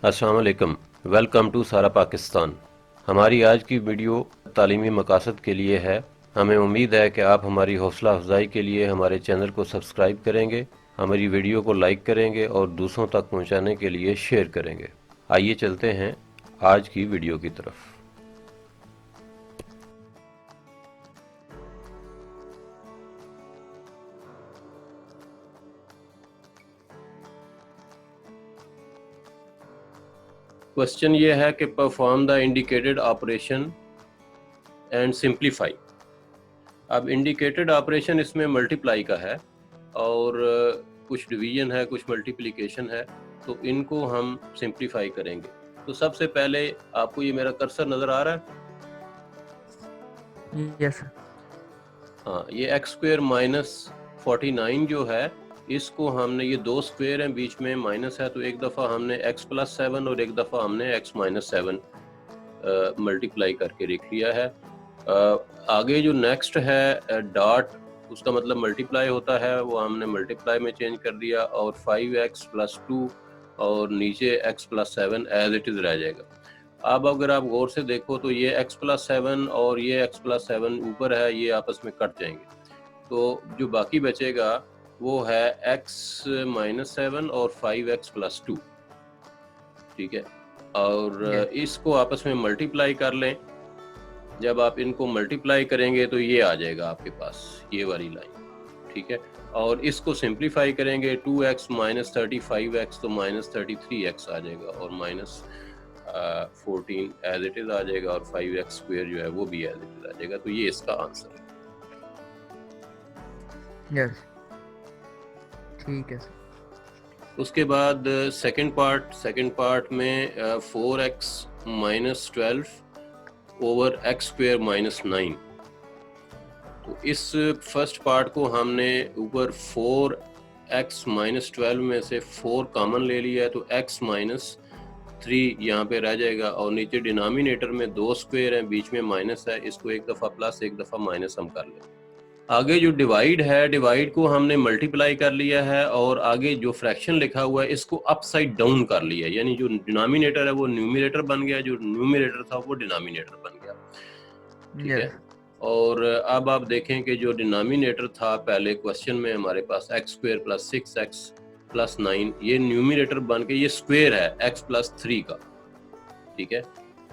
अस्सलाम वालेकुम। Welcome to सारा पाकिस्तान। हमारी आज की वीडियो तालीमी मकासद के लिए है। हमें उम्मीद है कि आप हमारी हौसला अफजाई के लिए हमारे चैनल को सब्सक्राइब करेंगे, हमारी वीडियो को लाइक करेंगे और दूसरों तक पहुंचाने के लिए शेयर करेंगे। आइए चलते हैं आज की वीडियो की तरफ। क्वेश्चन ये है कि perform the indicated operation and simplify. अब इंडिकेटेड ऑपरेशन इसमें मल्टीप्लाई का है और कुछ डिवीजन है, कुछ मल्टीप्लिकेशन है, तो इनको हम सिंप्लीफाई करेंगे। तो सबसे पहले आपको ये मेरा कर्सर नज़र आ रहा है? Yes sir. हाँ, ये एक्स स्क्वेयर माइनस 49 जो है, इसको हमने, ये दो स्क्वेयर हैं, बीच में माइनस है, तो एक दफ़ा हमने एक्स प्लस 7 और एक दफ़ा हमने एक्स माइनस 7 मल्टीप्लाई करके लिख लिया है। आगे जो नेक्स्ट है डॉट, उसका मतलब मल्टीप्लाई होता है, वो हमने मल्टीप्लाई में चेंज कर दिया और 5x प्लस 2 और नीचे x plus 7 as it is रह जाएगा। अब अगर आप गौर से देखो तो ये x प्लस 7 और ये x प्लस 7 ऊपर है, ये आपस में कट जाएंगे, तो जो बाकी बचेगा वो है x माइनस 7 और 5x प्लस 2। ठीक है, और इसको आपस में मल्टीप्लाई कर लें। जब आप इनको मल्टीप्लाई करेंगे तो ये आ जाएगा आपके पास, ये वाली लाइन। ठीक है, और इसको सिंप्लीफाई करेंगे, 2x माइनस 35x तो माइनस 33x आ जाएगा और माइनस 14 एज इट इज आ जाएगा और 5x स्क्वायर जो है वो भी एज इट इज आ जाएगा। तो ये इसका आंसर है। यस, ठीक है सर। उसके बाद सेकंड पार्ट में 4x minus 12 over x square minus 9। तो इस फर्स्ट पार्ट को हमने ऊपर 4x माइनस 12 में से 4 कॉमन ले लिया है, तो x माइनस 3 यहाँ पे रह जाएगा और नीचे डिनोमिनेटर में दो स्क्वेयर हैं, बीच में माइनस है, इसको एक दफ़ा प्लस एक दफ़ा माइनस हम कर लें। आगे जो डिवाइड है, डिवाइड को हमने मल्टीप्लाई कर लिया है और आगे जो फ्रैक्शन लिखा हुआ है इसको अपसाइड डाउन कर लिया है, यानी जो डिनोमिनेटर है वो न्यूमरेटर बन गया, जो न्यूमरेटर था वो डिनोमिनेटर बन गया। ठीक है, और अब आप देखें कि जो डिनोमिनेटर था पहले क्वेश्चन में हमारे पास x square plus 6x plus 9, ये न्यूमरेटर बन के ये स्क्वेयर है x प्लस 3 का। ठीक है,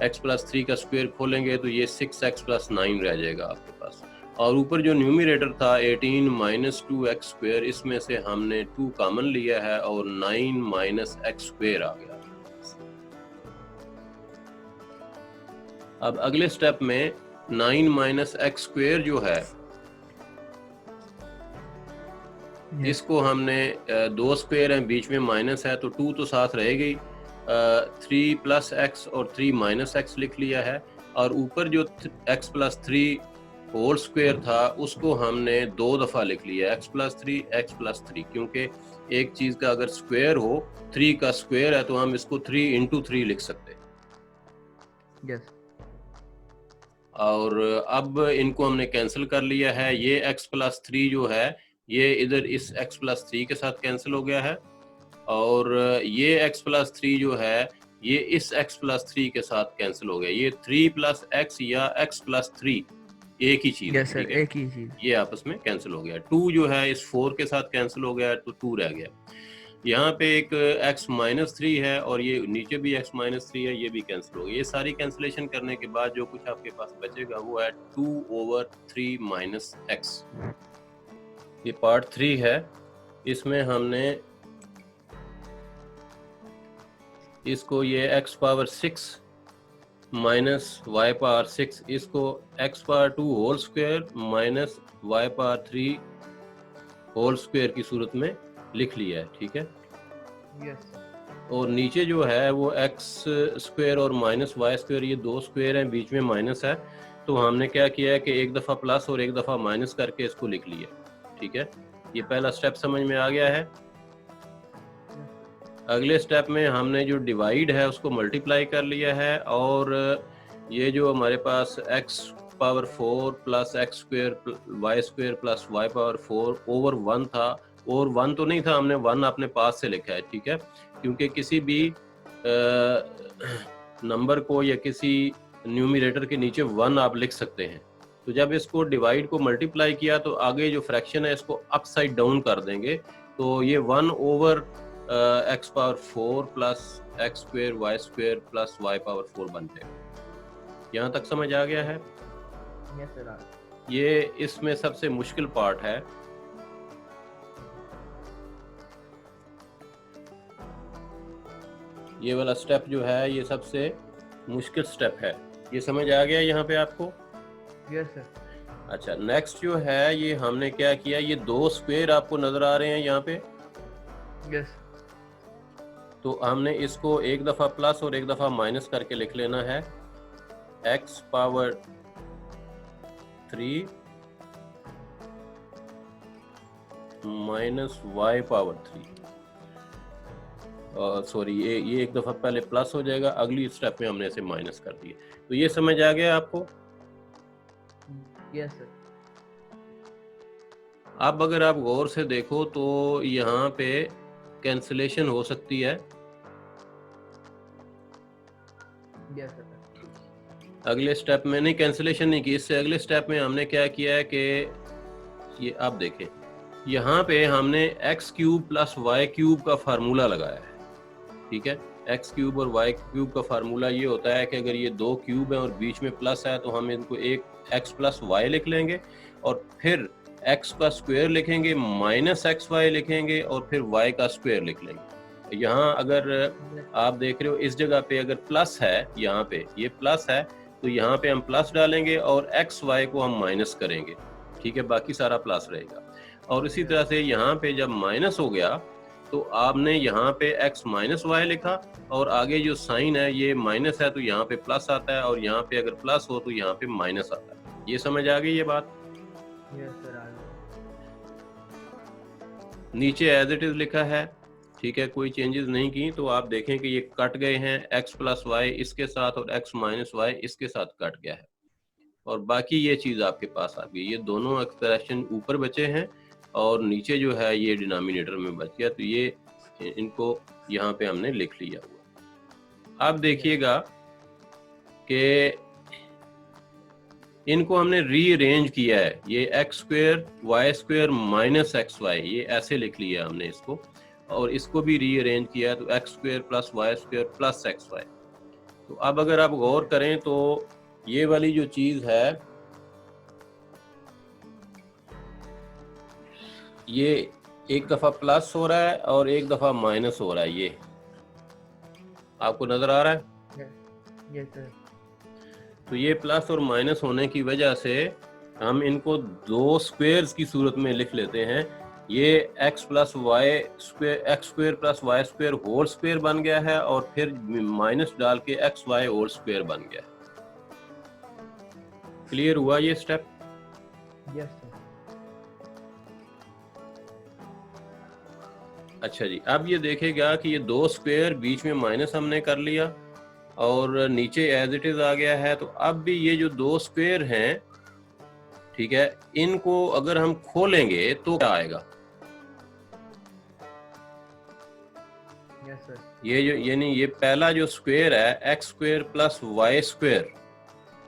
x प्लस 3 का स्क्वेयर खोलेंगे तो ये 6x प्लस 9 रह जाएगा आपके पास, और ऊपर जो न्यूमरेटर था 18 माइनस 2x स्क्वेयर, इसमें से हमने 2 कॉमन लिया है और 9 माइनस x स्क्वेयर आ गया। अब अगले स्टेप में 9 माइनस x स्क्वेयर जो है, इसको हमने दो स्क्वेयर हैं, बीच में माइनस है, तो 2 तो साथ रहेगी, 3 प्लस एक्स और 3 माइनस एक्स लिख लिया है, और ऊपर जो x प्लस 3 होल स्क्वेयर था उसको हमने दो दफ़ा लिख लिया, x प्लस 3 x प्लस 3, क्योंकि एक चीज़ का अगर स्क्वेयर हो, 3 का स्क्वेयर है, तो हम इसको 3 इंटू 3 लिख सकते हैं। यस। और अब इनको हमने कैंसिल कर लिया है, ये x प्लस 3 जो है ये इधर इस x प्लस 3 के साथ कैंसिल हो गया है, और ये x प्लस 3 जो है ये इस x प्लस 3 के साथ कैंसिल हो गया। ये 3 प्लस x या x प्लस 3 एक ही चीज है। यस सर, एक ही चीज। ये आपस में कैंसिल हो गया। 2 जो है इस 4 के साथ कैंसिल हो गया, तो 2 रह गया। यहाँ पे एक x माइनस 3 है और ये नीचे भी x माइनस 3 है, ये भी कैंसिल हो गया। ये सारी कैंसिलेशन करने के बाद जो कुछ आपके पास बचेगा वो है 2 ओवर 3 माइनस एक्स। ये पार्ट 3 है, इसमें हमने इसको ये x power 6 minus y power 6, इसको x power 2 whole square minus y power 3 whole square की सूरत में लिख लिया है। ठीक है, यस। और नीचे जो है वो x स्क्वायर और माइनस y स्क्वायर, ये दो स्क्वायर हैं, बीच में माइनस है, तो हमने क्या किया है कि एक दफ़ा प्लस और एक दफ़ा माइनस करके इसको लिख लिया। ठीक है, ये पहला स्टेप समझ में आ गया है। अगले स्टेप में हमने जो डिवाइड है उसको मल्टीप्लाई कर लिया है, और ये जो हमारे पास x power 4 plus x square y square plus y power 4 over 1 था, और 1 तो नहीं था, हमने 1 अपने पास से लिखा है। ठीक है, क्योंकि किसी भी नंबर को या किसी न्यूमरेटर के नीचे 1 आप लिख सकते हैं। तो जब इसको डिवाइड को मल्टीप्लाई किया तो आगे जो फ्रैक्शन है इसको अपसाइड डाउन कर देंगे, तो ये 1 over x power 4 plus x square y square plus y power 4 बन जाएगा। यहाँ तक समझ आ गया है? Yes sir. ये इसमें सबसे मुश्किल पार्ट है। ये वाला स्टेप जो है ये सबसे मुश्किल स्टेप है। ये समझ आ गया यहाँ पे आपको? Yes sir. अच्छा, नेक्स्ट जो है ये हमने क्या किया, ये 2 स्क्वायर आपको नजर आ रहे हैं यहाँ पे। यस। तो हमने इसको एक दफा प्लस और एक दफा माइनस करके लिख लेना है। x power 3 minus y power 3, sorry ये एक दफा पहले प्लस हो जाएगा, अगली स्टेप में हमने इसे माइनस कर दिया। तो ये समझ आ गया आपको? Yes sir. अब अगर आप गौर से देखो तो यहाँ पे कैंसिलेशन हो सकती है। Yes sir. अगले स्टेप में नहीं, कैंसिलेशन नहीं की, इससे अगले स्टेप में हमने क्या किया है कि ये आप देखें, यहाँ पे हमने x cube plus y cube का फार्मूला लगाया है। ठीक है, एक्स क्यूब और वाई क्यूब का फार्मूला ये होता है कि अगर ये 2 क्यूब है और बीच में प्लस है तो हम इनको एक एक्स प्लस वाई लिख लेंगे और फिर एक्स का स्क्वायर लिखेंगे, माइनस एक्स वाई लिखेंगे और फिर वाई का स्क्वायर लिख लेंगे। यहाँ अगर आप देख रहे हो इस जगह पे अगर प्लस है, यहाँ पे ये प्लस है तो यहाँ पे हम प्लस डालेंगे और एक्स वाई को हम माइनस करेंगे। ठीक है, बाकी सारा प्लस रहेगा। और इसी तरह से यहाँ पे जब माइनस हो गया तो आपने यहाँ पे x माइनस वाई लिखा और आगे जो साइन है ये माइनस है तो यहाँ पे प्लस आता है, और यहाँ पे अगर प्लस हो तो यहाँ पे माइनस आता है। ये समझ आ गई ये बात? Yes sir. नीचे एज इट इज लिखा है। ठीक है, कोई चेंजेस नहीं की। तो आप देखें कि ये कट गए हैं, x प्लस वाई इसके साथ और x माइनस वाई इसके साथ कट गया है, और बाकी ये चीज आपके पास आ गई। ये दोनों एक्सप्रेशन ऊपर बचे हैं और नीचे जो है ये डिनोमिनेटर में बच गया, तो ये इनको यहाँ पे हमने लिख लिया हुआ। अब देखिएगा कि इनको हमने रीअरेंज किया है। ये x square y square minus x y, ये ऐसे लिख लिया हमने इसको, और इसको भी रीअरेंज किया तो x square plus y square plus x y. तो अब अगर आप गौर करें तो ये वाली जो चीज है ये एक दफा प्लस हो रहा है और एक दफा माइनस हो रहा है। ये आपको नजर आ रहा है? Yes sir. तो ये प्लस और माइनस होने की वजह से हम इनको 2 स्क्वायर्स की सूरत में लिख लेते हैं। ये x plus y square, x square plus y square whole square बन गया है और फिर माइनस डाल के एक्स वाई होल स्क्वायर बन गया है। क्लियर हुआ ये स्टेप? Yes sir. अच्छा जी, अब ये देखेगा कि ये 2 स्क्वायर बीच में माइनस हमने कर लिया और नीचे एज इट इज आ गया है। तो अब भी ये जो 2 स्क्वायर हैं, ठीक है, इनको अगर हम खोलेंगे तो क्या आएगा? Yes sir. ये जो यानी ये पहला जो स्क्वायर है x square plus y square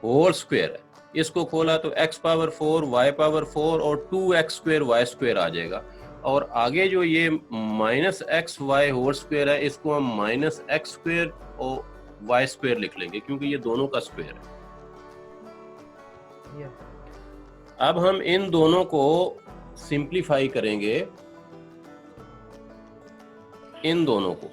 whole square है, इसको खोला तो x पावर 4 y पावर 4 और 2x स्क्वायर y स्क्वायर आ जाएगा। और आगे जो ये minus x y whole square है इसको हम माइनस एक्स स्क्वायर और वाई स्क्वायर लिख लेंगे क्योंकि ये दोनों का स्क्वायर है। अब हम इन दोनों को सिंप्लीफाई करेंगे, इन दोनों को,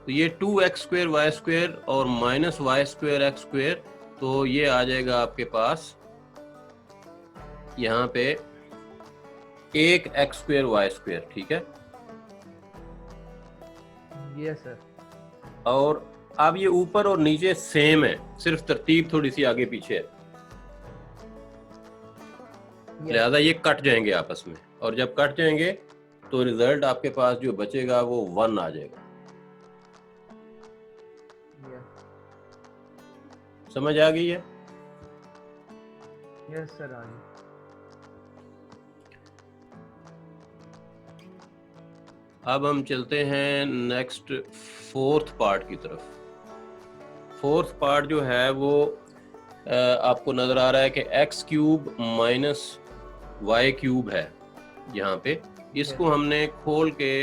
तो ये 2x स्क्वायर वाई स्क्वायर और minus y square x square, तो ये आ जाएगा आपके पास यहाँ पे 1x स्क्वायर वाई स्क्वायर। ठीक है, यस सर। और अब ये ऊपर और नीचे सेम है, सिर्फ तरतीब थोड़ी सी आगे पीछे है, लिहाजा ये कट जाएंगे आपस में, और जब कट जाएंगे तो रिजल्ट आपके पास जो बचेगा वो 1 आ जाएगा। समझ आ गई है? यस सर आ गई। अब हम चलते हैं नेक्स्ट फोर्थ पार्ट की तरफ। फोर्थ पार्ट जो है वो आपको नजर आ रहा है कि x cube minus y cube है यहाँ पे। इसको हमने खोल के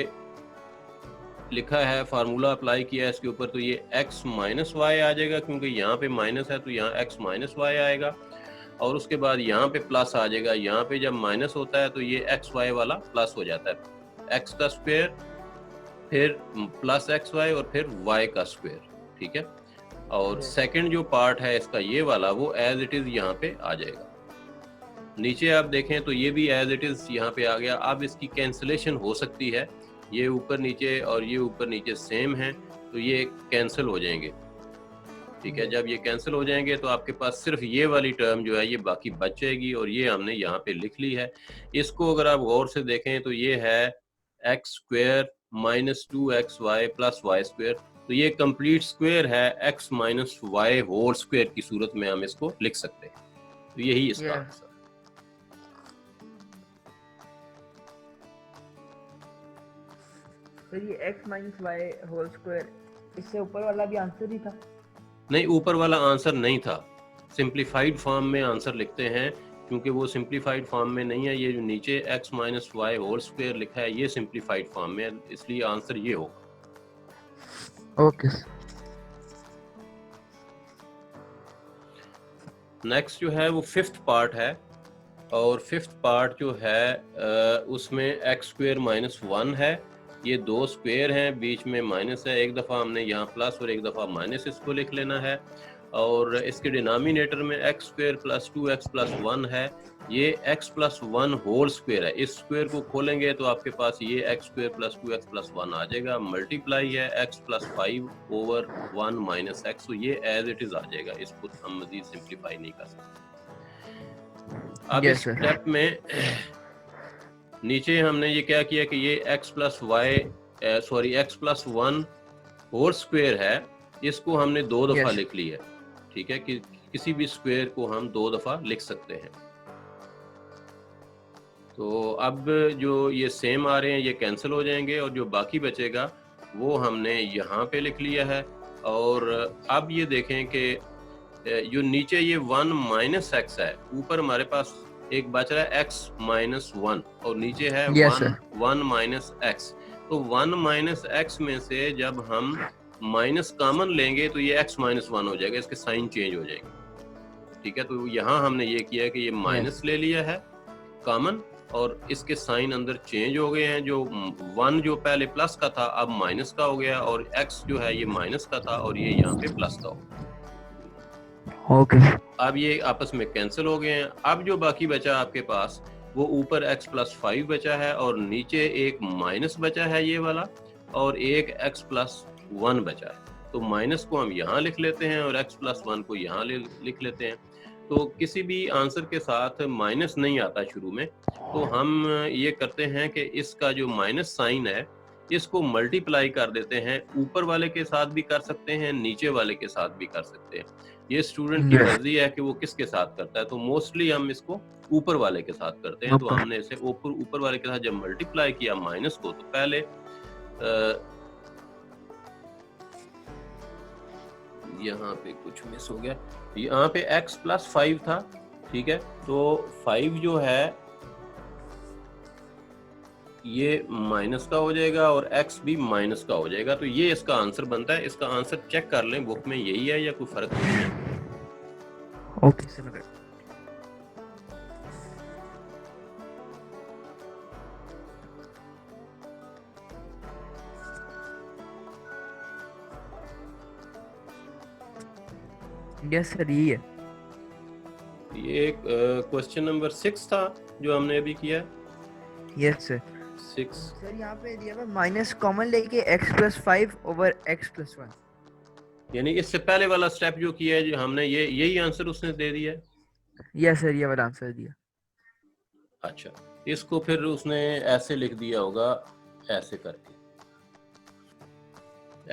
लिखा है, फार्मूला अप्लाई किया है इसके ऊपर, तो ये x माइनस वाई आ जाएगा, क्योंकि यहाँ पे माइनस है तो यहाँ x माइनस वाई आएगा, और उसके बाद यहाँ पे प्लस आ जाएगा। यहाँ पे जब माइनस होता है तो ये एक्स वाई वाला प्लस हो जाता है, x का स्क्वायर फिर प्लस एक्स वाई और फिर y का स्क्वायर, ठीक है। और सेकंड जो पार्ट है इसका ये वाला, वो एज इट इज यहाँ पे आ जाएगा। नीचे आप देखें तो ये भी एज इट इज यहाँ पे आ गया। अब इसकी कैंसिलेशन हो सकती है, ये ऊपर नीचे और ये ऊपर नीचे सेम है तो ये कैंसिल हो जाएंगे, ठीक है। जब ये कैंसिल हो जाएंगे तो आपके पास सिर्फ ये वाली टर्म जो है ये बाकी बच जाएगी, और ये हमने यहाँ पे लिख ली है। इसको अगर आप गौर से देखें तो ये है x square minus 2xy plus y square, तो ये कंप्लीट स्क्वायर है x minus y whole square की सूरत में हम इसको लिख सकते हैं। तो यही इसका आंसर। तो ये x minus y whole square, इससे ऊपर वाला भी आंसर ही था? नहीं, ऊपर वाला आंसर नहीं था, सिंप्लीफाइड फॉर्म में आंसर लिखते हैं, क्योंकि वो सिंप्लीफाइड फॉर्म में नहीं है। ये जो नीचे x minus y whole square लिखा है ये सिंप्लीफाइड फॉर्म में है, इसलिए आंसर ये होगा। ओके। नेक्स्ट जो है वो फिफ्थ पार्ट है, और फिफ्थ पार्ट जो है उसमें एक्स स्क्वायर माइनस 1 है। ये दो स्क्वायर हैं, बीच में माइनस है, एक दफ़ा हमने यहाँ प्लस और एक दफ़ा माइनस इसको लिख लेना है। और इसके डिनोमिनेटर में x square plus 2x plus 1 है, ये x प्लस 1 होल स्क्वायर है। इस स्क्वायर को खोलेंगे तो आपके पास ये x square plus 2x plus 1 आ जाएगा। मल्टीप्लाई है x plus 5 over 1 minus x, तो ये एज इट इज आ जाएगा, इसको हम मजीद सिंप्लीफाई नहीं कर सकते। अब इस स्टेप में नीचे हमने ये क्या किया कि ये x plus y sorry x plus 1 whole square है, इसको हमने दो दफा लिख लिया है, ठीक है। कि किसी भी स्क्वायर को हम दो दफा लिख सकते हैं। तो अब जो ये सेम आ रहे हैं ये कैंसिल हो जाएंगे, और जो बाकी बचेगा वो हमने यहाँ पे लिख लिया है। और अब ये देखें कि जो नीचे ये 1 माइनस एक्स है, ऊपर हमारे पास एक बच रहा है x माइनस 1, और नीचे है 1 माइनस एक्स। तो 1 माइनस एक्स में से जब हम माइनस कॉमन लेंगे तो ये x माइनस 1 हो जाएगा, इसके साइन चेंज हो जाएंगे, ठीक है। तो यहाँ हमने ये किया है कि ये माइनस ले लिया है कॉमन, और इसके साइन अंदर चेंज हो गए हैं। जो 1 जो पहले प्लस का था अब माइनस का हो गया, और x जो है ये माइनस का था और ये यहाँ पे प्लस का हो गया। ओके। अब ये आपस में कैंसिल हो गए हैं। अब जो बाकी बचा आपके पास वो ऊपर x प्लस 5 बचा है, और नीचे एक माइनस बचा है ये वाला, और एक x प्लस 1 बचा है। तो माइनस को हम यहाँ लिख लेते हैं और x प्लस 1 को यहाँ लिख लेते हैं। तो किसी भी आंसर के साथ माइनस नहीं आता शुरू में, तो हम ये करते हैं कि इसका जो माइनस साइन है इसको मल्टीप्लाई कर देते हैं। ऊपर वाले के साथ भी कर सकते हैं, नीचे वाले के साथ भी कर सकते हैं, ये स्टूडेंट की मर्जी है कि वो किसके साथ करता है। तो मोस्टली हम इसको ऊपर वाले के साथ करते हैं। तो हमने इसे ऊपर वाले के साथ जब मल्टीप्लाई किया माइनस को, तो पहले यहाँ पे कुछ मिस हो गया, यहाँ पे x प्लस 5 था, ठीक है। तो 5 जो है ये माइनस का हो जाएगा और x भी माइनस का हो जाएगा। तो ये इसका आंसर बनता है। इसका आंसर चेक कर लें बुक में यही है या कोई फर्क नहीं है। Okay sir. यस सर, यही है। ये क्वेश्चन नंबर 6 था जो हमने अभी किया। Yes sir. 6 सर यहाँ पे दिया हुआ माइनस कॉमन लेके x plus 5 over x plus 1, यानी इससे पहले वाला स्टेप जो किया है जो हमने, ये यही आंसर उसने दे दिया है। यस सर, ये वाला आंसर दिया। अच्छा, इसको फिर उसने ऐसे लिख दिया होगा, ऐसे करके,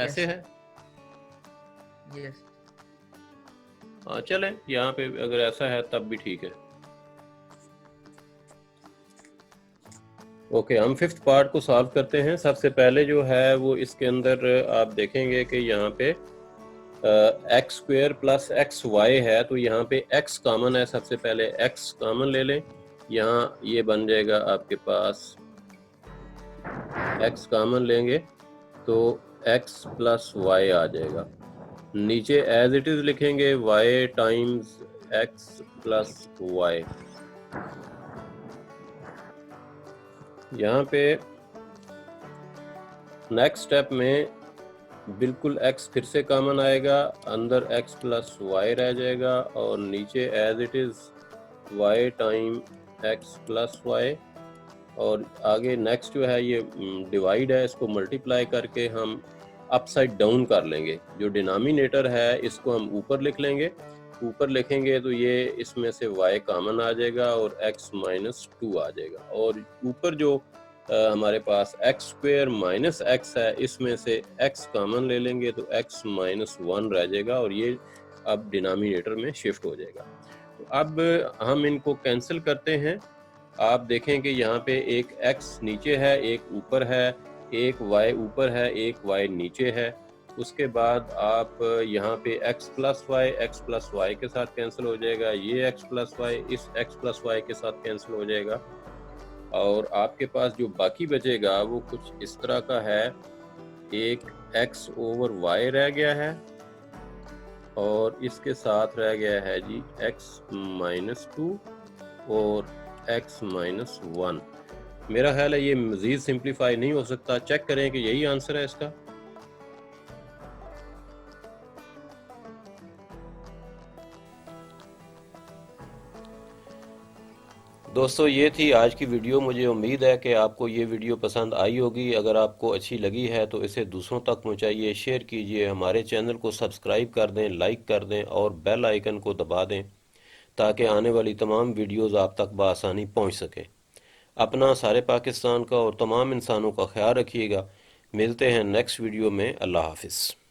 ऐसे है। यस। हाँ चलें, यहाँ पे अगर ऐसा है तब भी ठीक है। ओके, हम फिफ्थ पार्ट को सॉल्व करते हैं। सबसे पहले जो है वो इसके अंदर आप देखेंगे कि यहाँ पे x square plus x y है, तो यहाँ पे एक्स कॉमन है। सबसे पहले एक्स कॉमन ले लें, यहाँ ये बन जाएगा आपके पास, एक्स कॉमन लेंगे तो एक्स प्लस वाई आ जाएगा। नीचे एज इट इज लिखेंगे y times x plus y. यहाँ पे नेक्स्ट स्टेप में बिल्कुल x फिर से कॉमन आएगा, अंदर x प्लस वाई रह जाएगा और नीचे as it is y time x plus y. और आगे नेक्स्ट जो है ये डिवाइड है, इसको मल्टीप्लाई करके हम अपसाइड डाउन कर लेंगे। जो डिनोमिनेटर है इसको हम ऊपर लिख लेंगे, ऊपर लिखेंगे तो ये इसमें से y कॉमन आ जाएगा और x माइनस 2 आ जाएगा। और ऊपर जो हमारे पास एक्स स्क्वेयर माइनस एक्स है, इसमें से x कॉमन ले लेंगे तो x माइनस 1 रह जाएगा और ये अब डिनोमिनेटर में शिफ्ट हो जाएगा। तो अब हम इनको कैंसिल करते हैं। आप देखें कि यहाँ पे एक x नीचे है, एक ऊपर है, एक y ऊपर है, एक y नीचे है। उसके बाद आप यहाँ पे x प्लस वाई के साथ कैंसिल हो जाएगा, ये x प्लस वाई इस x प्लस वाई के साथ कैंसिल हो जाएगा और आपके पास जो बाकी बचेगा वो कुछ इस तरह का है। एक x ओवर y रह गया है और इसके साथ रह गया है जी x माइनस 2 और x माइनस 1। मेरा ख्याल है ये मज़ीद सिंप्लीफाई नहीं हो सकता। चेक करें कि यही आंसर है इसका। दोस्तों ये थी आज की वीडियो। मुझे उम्मीद है कि आपको ये वीडियो पसंद आई होगी। अगर आपको अच्छी लगी है तो इसे दूसरों तक पहुंचाइए, शेयर कीजिए, हमारे चैनल को सब्सक्राइब कर दें, लाइक कर दें और बेल आइकन को दबा दें ताकि आने वाली तमाम वीडियोस आप तक बआसानी पहुंच सके। अपना, सारे पाकिस्तान का और तमाम इंसानों का ख्याल रखिएगा। मिलते हैं नेक्स्ट वीडियो में। अल्लाह हाफिज़।